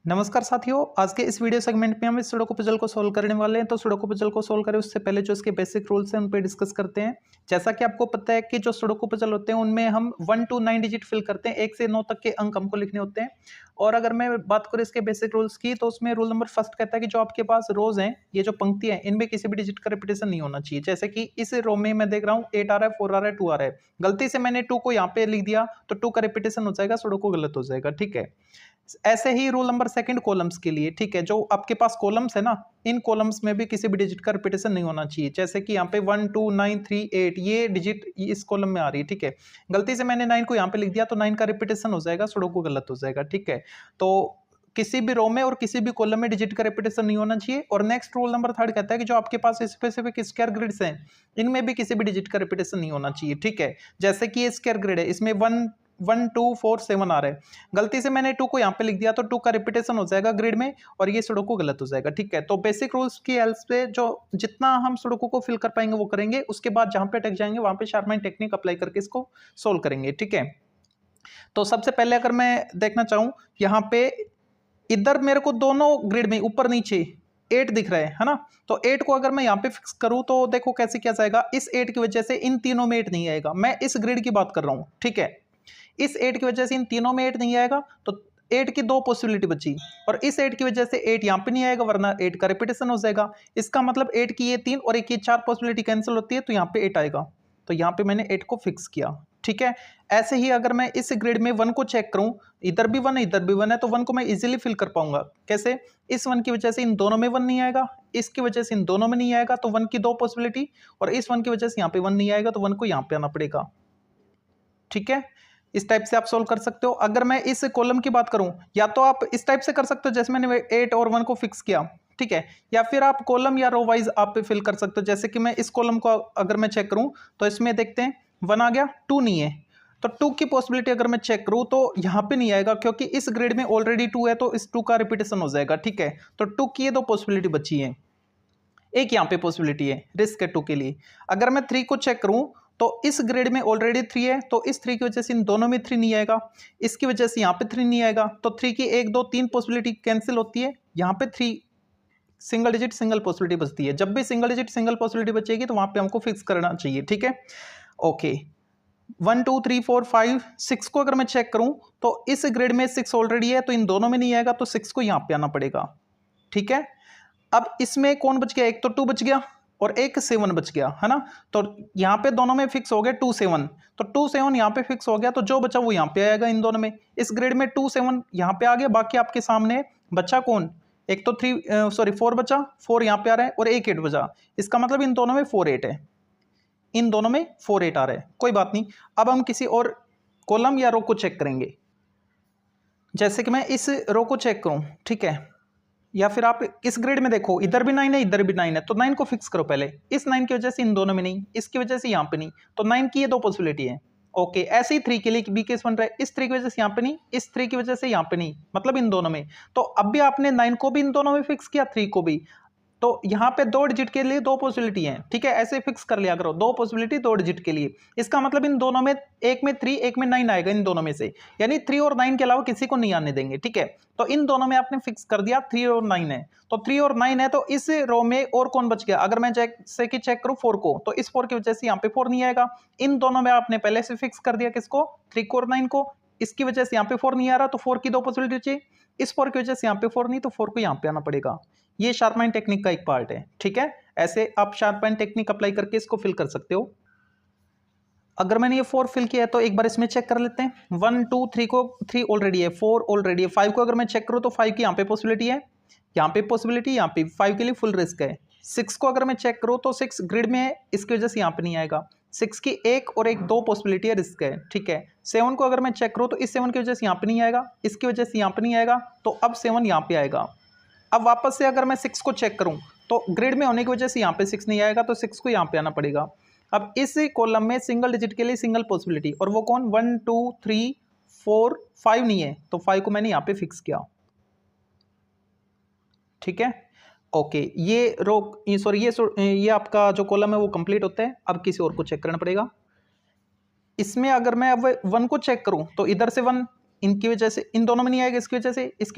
नमस्कार साथियों, आज के इस वीडियो सेगमेंट में हम इस सुडोकू पजल को सोल्व करने वाले हैं। तो सुडोकू पजल को सोल्व करें उससे पहले जो इसके बेसिक रूल्स हैं उन पे डिस्कस करते हैं। जैसा कि आपको पता है कि जो सुडोकू पजल होते हैं उनमें हम 1 to 9 डिजिट फिल करते हैं, 1 से 9 तक के अंक हमको लिखने होते हैं। और अगर मैं बात करूँ इसके बेसिक रूल्स की, तो उसमें रूल नंबर फर्स्ट कहता है कि जो आपके पास रोज हैं, ये जो पंक्ति है, इनमें किसी भी डिजिट का रिपीटेशन नहीं होना चाहिए। जैसे कि इस रो में मैं देख रहा हूँ 8 आ रहा है, 4 आ रहा है, 2 आ रहा है, गलती से मैंने 2 को यहाँ पे लिख दिया तो 2 का रिपीटेशन हो जाएगा, सुडोकू गलत हो जाएगा। ठीक है, ऐसे ही रूल नंबर सेकंड कॉलम्स के लिए। ठीक है, जो आपके पास कॉलम्स है ना, इन कॉलम्स में भी किसी भी डिजिट का रिपीटेशन नहीं होना चाहिए। जैसे कि यहाँ पे 1 2 9 3 8 ये डिजिट इस कॉलम में आ रही है। ठीक है, गलती से मैंने 9 को यहाँ पे लिख दिया तो 9 का रिपीटेशन हो जाएगा, सुडोकू गलत हो जाएगा। ठीक है, तो किसी भी रो में और किसी भी कॉलम में डिजिट का रिपीटेशन नहीं होना चाहिए। और नेक्स्ट रूल नंबर थर्ड कहता है कि जो आपके पास स्पेसिफिक स्क्वायर ग्रिड्स हैं, इनमें भी किसी भी डिजिट का रिपीटेशन नहीं होना चाहिए। ठीक है, जैसे कि ये स्क्वायर ग्रिड है, इसमें 1 1 2 4 7 आ रहा है, गलती से मैंने 2 को यहाँ पे लिख दिया तो 2 का रिपीटेशन हो जाएगा ग्रिड में और ये सुडोकू गलत हो जाएगा। ठीक है, तो बेसिक रूल्स की हेल्प से जो जितना हम सुडोकू को फिल कर पाएंगे वो करेंगे। उसके बाद जहां पे अटक जाएंगे वहां पे शार्पमाइन टेक्निक अप्लाई करके इसको सोल्व करेंगे। ठीक है, तो सबसे पहले अगर मैं देखना चाहूं, यहाँ पे इधर मेरे को दोनों ग्रिड में ऊपर नीचे 8 दिख रहा है ना, तो 8 को अगर मैं यहाँ पे फिक्स करूं तो देखो कैसे क्या जाएगा। इस 8 की वजह से इन तीनों में 8 नहीं आएगा, मैं इस ग्रिड की बात कर रहा हूं। ठीक है, इस 8 की वजह से इन तीनों में 8 नहीं आएगा, तो 8 की दो पॉसिबिलिटी बची, और इस 8 की वजह से 8 यहाँ पे नहीं आएगा वरना 8 का रिपीटेशन हो जाएगा। इसका मतलब 8 की ये 3 और एक ये 4 पॉसिबिलिटी कैंसिल होती है, तो यहाँ पे 8 आएगा, तो यहाँ पे मैंने 8 को फिक्स किया। ठीक है, ऐसे ही अगर मैं इस ग्रिड में 1 को चेक करूं, इधर भी 1 है इधर भी 1 है, तो 1 को मैं इजीली फिल कर पाऊंगा। कैसे? इस 1 की वजह से इन दोनों में 1 नहीं आएगा, इसकी वजह से इन दोनों में नहीं आएगा, तो 1 की दो पॉसिबिलिटी, और इस 1 की वजह से यहाँ पे 1 नहीं आएगा, तो 1 को यहाँ पे आना पड़ेगा। ठीक है, इस टाइप से आप सोल्व कर सकते हो। अगर मैं इस कॉलम की बात करूं, या तो आप इस टाइप से कर सकते हो जैसे मैंने 8 और 1 को फिक्स किया। ठीक है, या फिर आप कॉलम या रो वाइज आप फिल कर सकते हो। जैसे कि मैं इस कॉलम को अगर मैं चेक करूं तो इसमें देखते हैं 1 आ गया, 2 नहीं है, तो 2 की पॉसिबिलिटी अगर मैं चेक करूं तो यहां पे नहीं आएगा, क्योंकि इस ग्रिड में ऑलरेडी 2 है, तो इस 2 का रिपीटेशन हो जाएगा। ठीक है, तो 2 की ये दो पॉसिबिलिटी बची है, एक यहाँ पे पॉसिबिलिटी है रिस्क है 2 के लिए। अगर मैं 3 को चेक करूं तो इस ग्रेड में ऑलरेडी 3 है, तो इस 3 की वजह से इन दोनों में 3 नहीं आएगा, इसकी वजह से यहाँ पे 3 नहीं आएगा, तो 3 की 1 2 3 पॉसिबिलिटी कैंसिल होती है, यहाँ पे 3 सिंगल डिजिट सिंगल पॉसिबिलिटी बचती है। जब भी सिंगल डिजिट सिंगल पॉसिबिलिटी बचेगी तो वहां पे हमको फिक्स करना चाहिए। ठीक है, ओके, 1 2 3 4 5 6 को अगर मैं चेक करूं तो इस ग्रेड में 6 ऑलरेडी है, तो इन दोनों में नहीं आएगा, तो 6 को यहाँ पे आना पड़ेगा। ठीक है, अब इसमें कौन बच गया? एक तो 2 बच गया और एक 7 बच गया, है ना, तो यहाँ पे दोनों में फिक्स हो गया 2 7, तो 2 7 यहाँ पे फिक्स हो गया, तो जो बचा वो यहाँ पे आएगा इन दोनों में। इस ग्रेड में 2 7 यहाँ पे आ गया, बाकी आपके सामने बचा कौन? एक तो 4 बचा, 4 यहाँ पे आ रहा है, और एक 8 बचा। इसका मतलब इन दोनों में 4 8 है, इन दोनों में 4 8 आ रहा है, कोई बात नहीं। अब हम किसी और कॉलम या रो को चेक करेंगे। जैसे कि मैं इस रो को चेक करूं, ठीक है, या फिर आप इस ग्रेड में देखो, इधर भी 9 है इधर भी 9 है, तो 9 को फिक्स करो पहले। इस 9 की वजह से इन दोनों में नहीं, इसकी वजह से यहाँ पे नहीं, तो 9 की ये दो पॉसिबिलिटी है। ओके, ऐसे ही 3 के लिए भी केस बन रहा है, इस 3 की वजह से यहाँ पे नहीं, इस 3 की वजह से यहाँ पे नहीं, मतलब इन दोनों में। तो अब भी आपने 9 को भी इन दोनों में फिक्स किया, 3 को भी, तो यहाँ पे 2 डिजिट के लिए 2 पॉसिबिलिटी है। ठीक है, ऐसे फिक्स कर लिया करो, 2 पॉसिबिलिटी 2 डिजिट के लिए। इसका मतलब इन दोनों में, एक में 3 एक में 9 आएगा, इन दोनों में से, यानी 3 और 9 के अलावा किसी को नहीं आने देंगे। ठीक है, तो इन दोनों में आपने फिक्स कर दिया 3 और 9 है, तो 3 और 9 है, तो इस रो में और कौन बच गया? अगर मैं जैसे कि चेक करूं 4 को, तो इस 4 की वजह से यहाँ पे 4 नहीं आएगा। इन दोनों में आपने पहले से फिक्स कर दिया किसको? 3 को और 9 को, इसकी वजह से यहाँ पे 4 नहीं आ रहा, तो 4 की दो पॉसिबिलिटी चाहिए, इस 4 की वजह से यहाँ पे 4 नहीं, तो 4 को यहाँ पे आना पड़ेगा। ये शार्पमाइन टेक्निक का एक पार्ट है। ठीक है, ऐसे आप शार्पमाइन टेक्निक अप्लाई करके इसको फिल कर सकते हो। अगर मैंने ये 4 फिल किया है तो एक बार इसमें चेक कर लेते हैं। 1 2 3 को 3 ऑलरेडी है, 4 ऑलरेडी है, 5 को अगर मैं चेक करूँ तो 5 की यहाँ पे पॉसिबिलिटी है, यहाँ पे पॉसिबिलिटी, यहाँ पे 5 के लिए फुल रिस्क है। 6 को अगर मैं चेक करूँ तो 6 ग्रिड में है, इसकी वजह से यहाँ पे नहीं आएगा। 6 की एक और एक दो पॉसिबिलिटी है, रिस्क है। ठीक है, 7 को अगर मैं चेक करूँ तो इस 7 की वजह से यहाँ पे नहीं आएगा, इसकी वजह से यहाँ पे नहीं आएगा, तो अब 7 यहाँ पे आएगा। अब वापस से अगर मैं 6 को चेक करूं तो ग्रिड में होने की वजह से यहाँ पे 6 नहीं आएगा, तो 6 को यहाँ पे आना पड़ेगा। अब इस कॉलम में सिंगल डिजिट के लिए सिंगल पॉसिबिलिटी, और वो कौन? 1 2 3 4 5 नहीं है, तो 5 को मैंने यहाँ पे फिक्स किया। ठीक है, ओके, ये आपका जो कॉलम है वो कंप्लीट होता है। अब किसी और को चेक करना पड़ेगा। इसमें अगर मैं अब 1 को चेक करूं तो इधर से 1, इनकी वजह से इन दोनों में नहीं आएगा, इसकी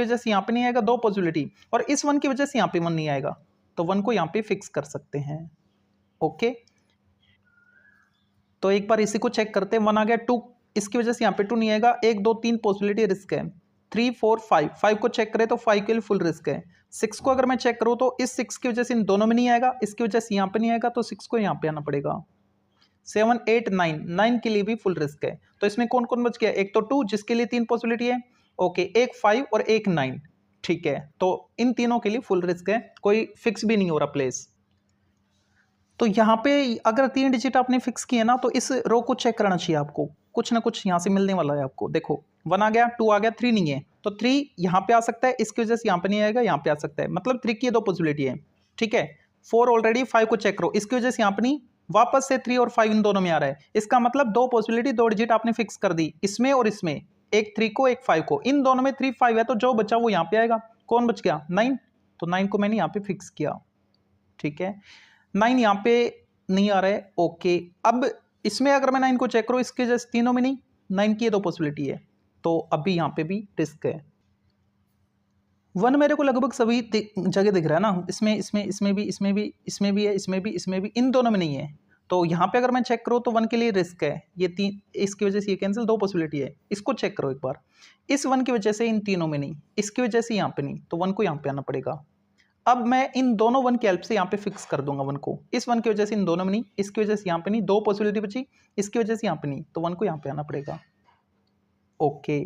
वजह से यहाँ पे नहीं आएगा, दो पॉसिबिलिटी, और इस 1 की वजह से यहाँ पे 1 नहीं आएगा, तो 1 को यहाँ पे फिक्स कर सकते हैं। ओके, तो एक बार इसी को चेक करते हैं। 1 आ गया, 2 इसकी वजह से यहाँ पे 2 नहीं आएगा, 1 2 3 पॉसिबिलिटी रिस्क है, 3 4 5 5 को चेक करें तो 5 के लिए फुल रिस्क है। 6 को अगर मैं चेक करूँ तो इस 6 की वजह से इन दोनों में नहीं आएगा, इसकी वजह से यहाँ पे नहीं आएगा, तो 6 को यहाँ पे आना पड़ेगा। 7 8 9 9 के लिए भी फुल रिस्क है। तो इसमें कौन कौन बच गया, एक तो 2 जिसके लिए 3 पॉसिबिलिटी है, ओके, एक 5 और एक 9, ठीक है, तो इन तीनों के लिए फुल रिस्क है, कोई फिक्स भी नहीं हो रहा प्लेस। तो यहाँ पे अगर 3 डिजिट आपने फिक्स किए ना, तो इस रो को चेक करना चाहिए आपको, कुछ ना कुछ यहाँ से मिलने वाला है आपको। देखो 1 आ गया, 2 आ गया, 3 नहीं है, तो 3 यहाँ पे आ सकता है, इसकी वजह से यहाँ पे नहीं आएगा, यहाँ पे आ सकता है, मतलब 3 की 2 पॉसिबिलिटी है, ठीक है। 4 ऑलरेडी, 5 को चेक करो, इसकी वजह से यहाँ पे नहीं, वापस से 3 और 5 इन दोनों में आ रहा है, इसका मतलब 2 पॉसिबिलिटी, 2 डिजिट आपने फिक्स कर दी, इसमें और इसमें, एक 3 को एक 5 को, इन दोनों में 3 5 है, तो जो बचा वो यहाँ पे आएगा। कौन बच गया, 9, तो 9 को मैंने यहाँ पे फिक्स किया, ठीक है। 9 यहाँ पे नहीं आ रहा है, ओके। अब इसमें अगर मैं 9 को चेक करूँ, इसके जैसे तीनों में नहीं, 9 की 2 पॉसिबिलिटी है, तो अभी यहाँ पे भी रिस्क है। 1 मेरे को लगभग सभी जगह दिख रहा है ना, इसमें भी है, इन दोनों में नहीं है, तो यहाँ पे अगर मैं चेक करूँ तो 1 के लिए रिस्क है, ये 3, इसकी वजह से ये कैंसिल, 2 पॉसिबिलिटी है, इसको चेक करो एक बार, इस 1 की वजह से इन तीनों में नहीं, इसकी वजह से यहाँ पे नहीं, तो 1 को यहाँ पे आना पड़ेगा। अब मैं इन दोनों 1 की हेल्प से यहाँ पे फिक्स कर दूंगा 1 को, इस 1 की वजह से इन दोनों में नहीं, इसकी वजह से यहाँ पे नहीं, 2 पॉसिबिलिटी बची, इसकी वजह से यहाँ पे नहीं, तो 1 को यहाँ पे आना पड़ेगा। ओके,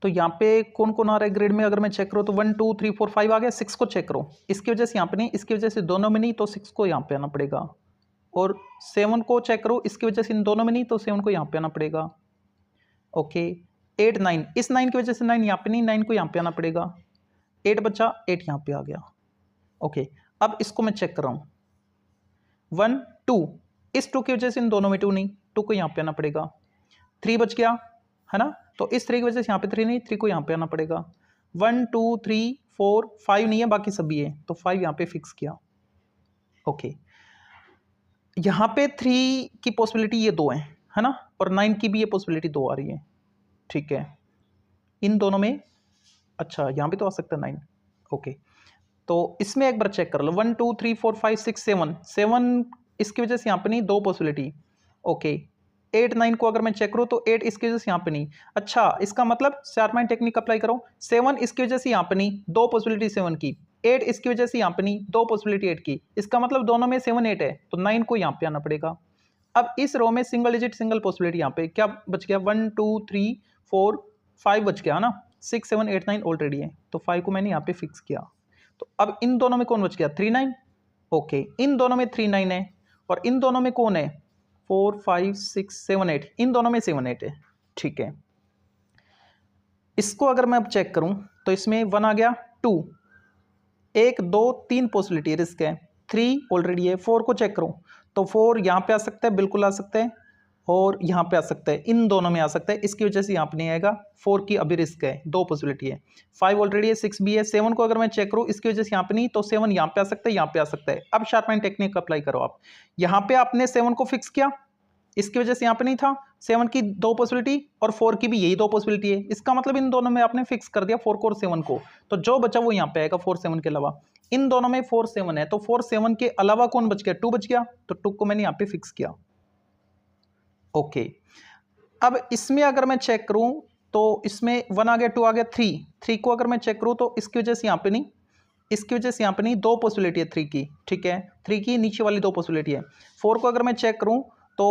तो यहाँ पे कौन कौन आ रहा है ग्रेड में, अगर मैं चेक करूँ तो 1 2 3 4 5 आ गया, 6 को चेक करो, इसकी वजह से यहाँ पे नहीं, इसकी वजह से दोनों में नहीं, तो 6 को यहाँ पे आना पड़ेगा। और 7 को चेक करो, इसकी वजह से इन दोनों में नहीं, तो 7 को यहाँ पे आना पड़ेगा। ओके, 8 9, इस 9 की वजह से 9 यहाँ पे नहीं, 9 को यहाँ पे आना पड़ेगा। 8 बचा, 8 यहाँ पे आ गया। ओके, अब इसको मैं चेक कर रहा हूँ, 1 2, इस 2 की वजह से इन दोनों में 2 नहीं, 2 को यहाँ पे आना पड़ेगा। 3 बच गया है ना, तो इस 3 की वजह से यहाँ पे 3 नहीं, 3 को यहाँ पे आना पड़ेगा। 1 2 3 4 5 नहीं है, बाकी सभी है, तो 5 यहाँ पे फिक्स किया। ओके, यहाँ पे 3 की पॉसिबिलिटी ये 2 है ना, और 9 की भी ये पॉसिबिलिटी 2 आ रही है, ठीक है, इन दोनों में, अच्छा यहाँ पे तो आ सकता है 9। ओके, तो इसमें एक बार चेक कर लो, 1 2 3 4 5 6 7 7, इसकी वजह से यहाँ पे नहीं, 2 पॉसिबिलिटी। ओके, 8 9 को अगर मैं चेक करूँ तो 8 इसकी वजह से यहाँ पे नहीं, अच्छा इसका मतलब शार्पमैन टेक्निक अप्लाई करो, 7 इसकी वजह से यहाँ पे नहीं, 2 पॉसिबिलिटी 7 की, 8 इसकी वजह से यहाँ पे नहीं, 2 पॉसिबिलिटी 8 की, इसका मतलब दोनों में 7 8 है, तो 9 को यहाँ पे आना पड़ेगा। अब इस रो में सिंगल डिजिट सिंगल पॉसिबिलिटी, यहाँ पे क्या बच गया, 1 2 3 4 5 बच गया ना, 6 7 8 9 ऑलरेडी है, तो 5 को मैंने यहाँ पे फिक्स किया। तो अब इन दोनों में कौन बच गया, 3 9, ओके, इन दोनों में 3 9 है, और इन दोनों में कौन है, 4 5 6 7 8, इन दोनों में 7 8 है, ठीक है। इसको अगर मैं अब चेक करूं तो इसमें 1 आ गया, 2 1 2 3 पॉसिबिलिटी रिस्क है, 3 ऑलरेडी है। 4 को चेक करो तो 4 यहाँ पे आ सकता है, बिल्कुल आ सकता है, और यहाँ पे आ सकता है, इन दोनों में आ सकता है, इसकी वजह से यहाँ पे नहीं आएगा, 4 की अभी रिस्क है, 2 पॉसिबिलिटी है। 5 ऑलरेडी है, 6 भी है। 7 को अगर मैं चेक करूँ, इसकी वजह से यहाँ पे नहीं, तो 7 यहाँ पे आ सकता है, यहाँ पे आ सकता है। अब शार्पमैन टेक्निक अप्लाई करो आप, यहाँ पे आपने 7 को फिक्स किया, इसकी वजह से यहाँ पे नहीं था, 7 की 2 पॉसिबिलिटी और 4 की भी यही 2 पॉसिबिलिटी है, इसका मतलब इन दोनों में आपने फिक्स कर दिया 4 को और 7 को, तो जो बचा वो यहाँ पे आएगा 4 7 के अलावा। इन दोनों में 4 7 है, तो 4 7 के अलावा कौन बच गया, 2 बच गया, तो 2 को मैंने यहाँ पे फिक्स किया। ओके, अब इसमें अगर मैं चेक करूं तो इसमें 1 आ गया, 2 आ गया, 3 को अगर मैं चेक करूं तो इसकी वजह से यहाँ पे नहीं, इसकी वजह से यहाँ पे नहीं, 2 पॉसिबिलिटी है 3 की, ठीक है, 3 की नीचे वाली 2 पॉसिबिलिटी है। 4 को अगर मैं चेक करूं तो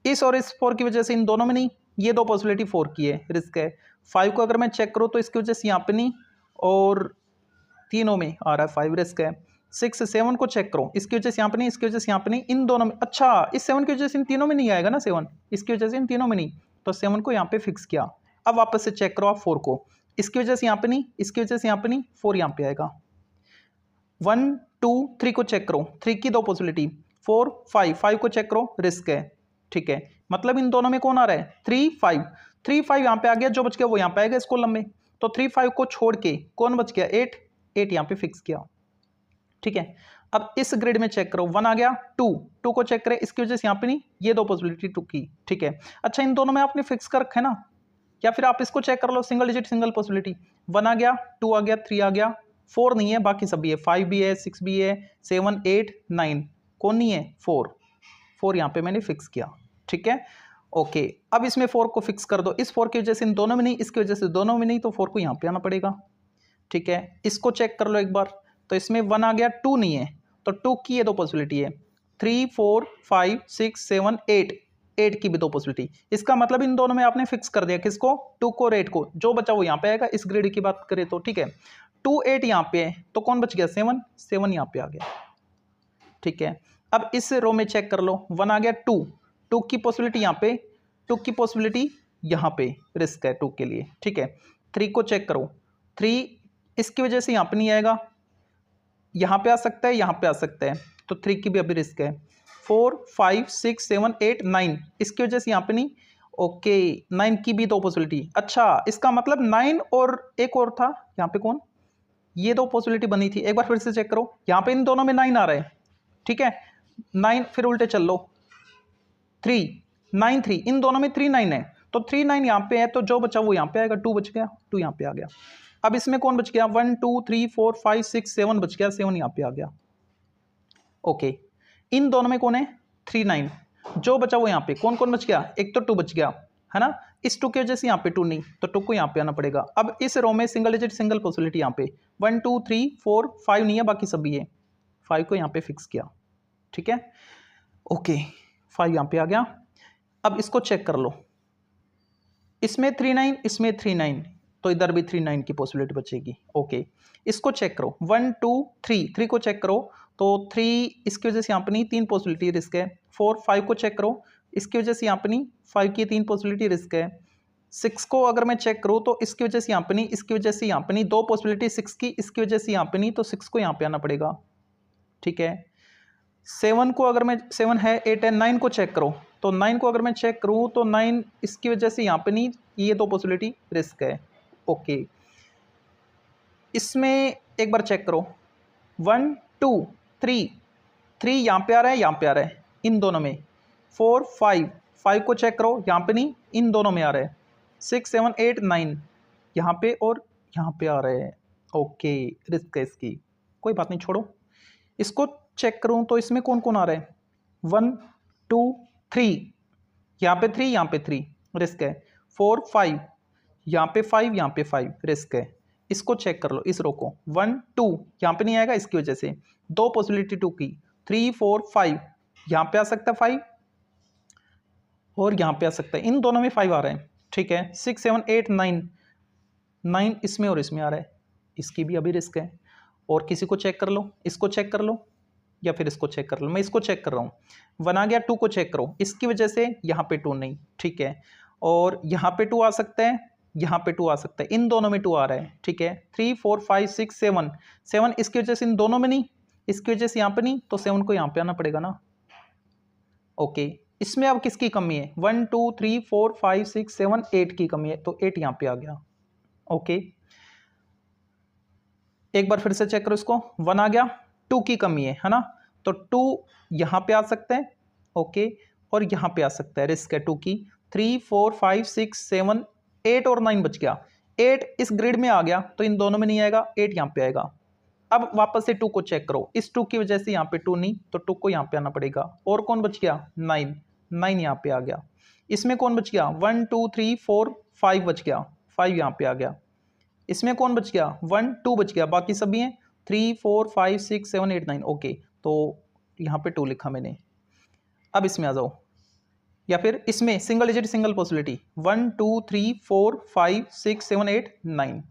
इस और इस 4 की वजह से इन दोनों में नहीं, ये 2 पॉसिबिलिटी 4 की है, रिस्क है। 5 को अगर मैं चेक करूँ तो इसकी वजह से यहाँ पे नहीं, और तीनों में आ रहा है 5, रिस्क है। 6 7 को चेक करो, इसकी वजह से यहाँ पे नहीं, इसकी वजह से यहाँ पे नहीं, इन दोनों में, अच्छा इस 7 की वजह से इन तीनों में नहीं आएगा ना 7, इसकी वजह से इन तीनों में नहीं, तो 7 को यहाँ पे फिक्स किया। अब वापस से चेक करो आप 4 को, इसकी वजह से यहाँ पे नहीं, इसकी वजह से यहाँ पे नहीं, 4 यहाँ पे आएगा। 1 2 3 को चेक करो, 3 की 2 पॉसिबिलिटी, 4 5 को चेक करो, रिस्क है, ठीक है, मतलब इन दोनों में कौन आ रहा है, 3 5 यहाँ पे आ गया, जो बच गया वो यहाँ पे आएगा इस कॉलम में, तो 3 5 को छोड़ के कौन बच गया, 8 यहाँ पे फिक्स किया, ठीक है। अब इस ग्रिड में चेक करो, 1 आ गया, 2 को चेक करें, इसकी वजह से यहाँ पे नहीं, ये दो पॉसिबिलिटी 2 की, ठीक है। अच्छा इन दोनों में आपने फिक्स कर रखा है ना, या फिर आप इसको चेक कर लो, सिंगल डिजिट सिंगल पॉसिबिलिटी, 1 आ गया, 2 आ गया, 3 आ गया, 4 नहीं है, बाकी सब भी है, 5 भी है, 6 भी है, 7 8 9, कौन नहीं है, 4 यहाँ पे मैंने फिक्स किया, ठीक है। ओके, अब इसमें 4 को फिक्स कर दो, इस 4 की वजह से इन दोनों में नहीं, इसकी वजह से दोनों में नहीं, तो 4 को यहाँ पे आना पड़ेगा, ठीक है। इसको चेक कर लो एक बार, तो इसमें 1 आ गया, 2 नहीं है, तो 2 की ये दो पॉसिबिलिटी है, 3 4 5 6 7 8 की भी दो पॉसिबिलिटी। इसका मतलब इन दोनों में आपने फिक्स कर दिया, किसको, 2 को और 8 को, जो बचा वो यहाँ पे आएगा, इस ग्रिड की बात करें तो, ठीक है। 2 8 यहाँ पे है, तो कौन बच गया, 7 यहाँ पे आ गया, ठीक है। अब इस रो में चेक कर लो, 1 आ गया, 2 की पॉसिबिलिटी यहाँ पे, 2 की पॉसिबिलिटी यहाँ पे रिस्क है 2 के लिए, ठीक है। 3 को चेक करो, 3 इसकी वजह से यहाँ पे नहीं आएगा, यहाँ पे आ सकता है, यहाँ पे आ सकता है, तो 3 की भी अभी रिस्क है। 4 5 6 7 8 9 इसकी वजह से यहाँ पे नहीं, ओके 9 की भी दो पॉसिबिलिटी। अच्छा इसका मतलब 9 और एक और था यहाँ पे, कौन, ये दो पॉसिबिलिटी बनी थी, एक बार फिर से चेक करो, यहाँ पे इन दोनों में 9 आ रहा है, ठीक है। 9 फिर उल्टे चल लो, 3 9 3, इन दोनों में 3 9 है, तो 3 9 यहाँ पे है, तो जो बचा वो यहाँ पे आएगा, 2 बच गया, 2 यहाँ पे आ गया। अब इसमें कौन बच गया, 1 2 3 4 5 6 7 बच गया, 7 यहाँ पे आ गया, ओके। इन दोनों में कौन है, 3 9, जो बचा वो यहाँ पे, कौन कौन बच गया, एक तो 2 बच गया है ना, इस 2 की वजह से यहाँ पे 2 नहीं, तो 2 को यहाँ पे आना पड़ेगा। अब इस रो में सिंगल डिजिट सिंगल पॉसिबिलिटी यहाँ पे 1 2 3 4 5 नहीं है, बाकी सब भी है, 5 को यहाँ पे फिक्स किया, ठीक है, ओके 5 यहाँ पे आ गया। अब इसको चेक कर लो, इसमें 3 9 इसमें 3 9, तो इधर भी 3 9 की पॉसिबिलिटी बचेगी, ओके। इसको चेक करो, 1 2 3 को चेक करो, तो 3 इसकी वजह से यहाँ पे नहीं, 3 पॉसिबिलिटी रिस्क है। 4 5 को चेक करो, इसकी वजह से यहाँ पे नहीं, 5 की 3 पॉसिबिलिटी रिस्क है। 6 को अगर मैं चेक करूँ तो इसकी वजह से यहाँ पे नहीं, इसकी वजह से यहाँ पे नहीं, दो पॉसिबिलिटी 6 की, इसकी वजह से यहाँ पे नहीं, तो 6 को यहाँ पे आना पड़ेगा, ठीक है। 7 को अगर मैं, 7 है 8 है, 9 को चेक करो, तो 9 को अगर मैं चेक करूँ तो 9 इसकी वजह से यहाँ पे नहीं, ये दो पॉसिबिलिटी रिस्क है, ओके। इसमें एक बार चेक करो, 1 2 3 यहाँ पे आ रहा है, यहाँ पे आ रहा है, इन दोनों में 4 5 को चेक करो, यहाँ पे नहीं, इन दोनों में आ रहा है, 6 7 8 9 यहाँ पे और यहाँ पे आ रहे हैं, ओके रिस्क है इसकी, कोई बात नहीं छोड़ो। इसको चेक करूँ तो इसमें कौन कौन आ रहा है, 1 2 3 यहाँ पे 3 यहाँ पे 3 रिस्क है, 4 5 यहाँ पे 5 यहाँ पे 5 रिस्क है। इसको चेक कर लो, इस रो को 1 2 यहाँ पे नहीं आएगा, इसकी वजह से दो पॉसिबिलिटी 2 की, 3 4 5 यहाँ पे आ सकता है 5 और यहाँ पे आ सकता है, इन दोनों में 5 आ रहे हैं, ठीक है। 6 7 8 9 इसमें और इसमें आ रहा है, इसकी भी अभी रिस्क है। और किसी को चेक कर लो, इसको चेक कर लो या फिर इसको चेक कर लो, मैं इसको चेक कर रहा हूँ, 1 आ गया, 2 को चेक करो, इसकी वजह से यहाँ पे 2 नहीं, ठीक है। और यहाँ पे 2 आ सकता है, यहाँ पे 2 आ सकता है, इन दोनों में 2 आ रहा है, ठीक है। 3 4 5 6 7 इसकी वजह से इन दोनों में नहीं, इसकी वजह से यहाँ पे नहीं, तो 7 को यहाँ पे आना पड़ेगा ना, ओके। इसमें अब किसकी कमी है, 1 2 3 4 5 6 7 8 की कमी है, तो 8 यहाँ पे आ गया, ओके। एक बार फिर से चेक करो, इसको 1 आ गया, 2 की कमी है ना, तो 2 यहाँ पे आ सकता है, ओके, और यहाँ पे आ सकता है, रिस्क है 2 की। 3 4 5 6 7 8 और 9 बच गया, 8 इस ग्रिड में आ गया, तो इन दोनों में नहीं आएगा, 8 यहाँ पे आएगा। अब वापस से 2 को चेक करो, इस 2 की वजह से यहाँ पे 2 नहीं, तो 2 को यहाँ पे आना पड़ेगा। और कौन बच गया, 9 यहाँ पे आ गया। इसमें कौन बच गया, 1 2 3 4 5 बच गया, 5 यहाँ पे आ गया। इसमें कौन बच गया, 1 2 बच गया, बाकी सभी हैं 3 4 5 6 7 8 9, ओके। तो यहाँ पे 2 लिखा मैंने। अब इसमें आ जाओ, या फिर इसमें सिंगल डिजिट सिंगल पॉसिबिलिटी 1 2 3 4 5 6 7 8 9,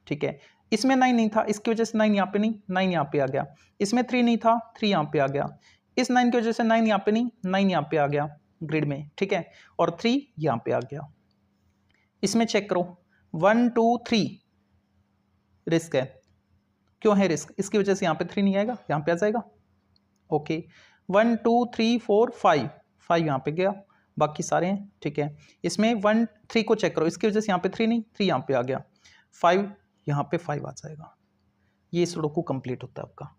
ठीक है। इसमें 9 नहीं था, इसकी वजह से 9 यहाँ पे नहीं, 9 यहाँ पे आ गया। इसमें 3 नहीं था, 3 यहाँ पे आ गया। इस 9 की वजह से 9 यहाँ पे नहीं, 9 यहाँ पे आ गया ग्रिड में, ठीक है। और 3 यहाँ पे आ गया। इसमें चेक करो, 1 2 3 रिस्क है, क्यों है रिस्क, इसकी वजह से यहाँ पे 3 नहीं आएगा, यहाँ पे आ जाएगा, ओके। 1 2 3 4 5 यहाँ पे गया, बाकी सारे हैं, ठीक है। इसमें 1 3 को चेक करो, इसकी वजह से यहाँ पे 3 नहीं, 3 यहाँ पे आ गया, 5 यहाँ पे 5 आ जाएगा। ये सुडोकू कंप्लीट होता है आपका।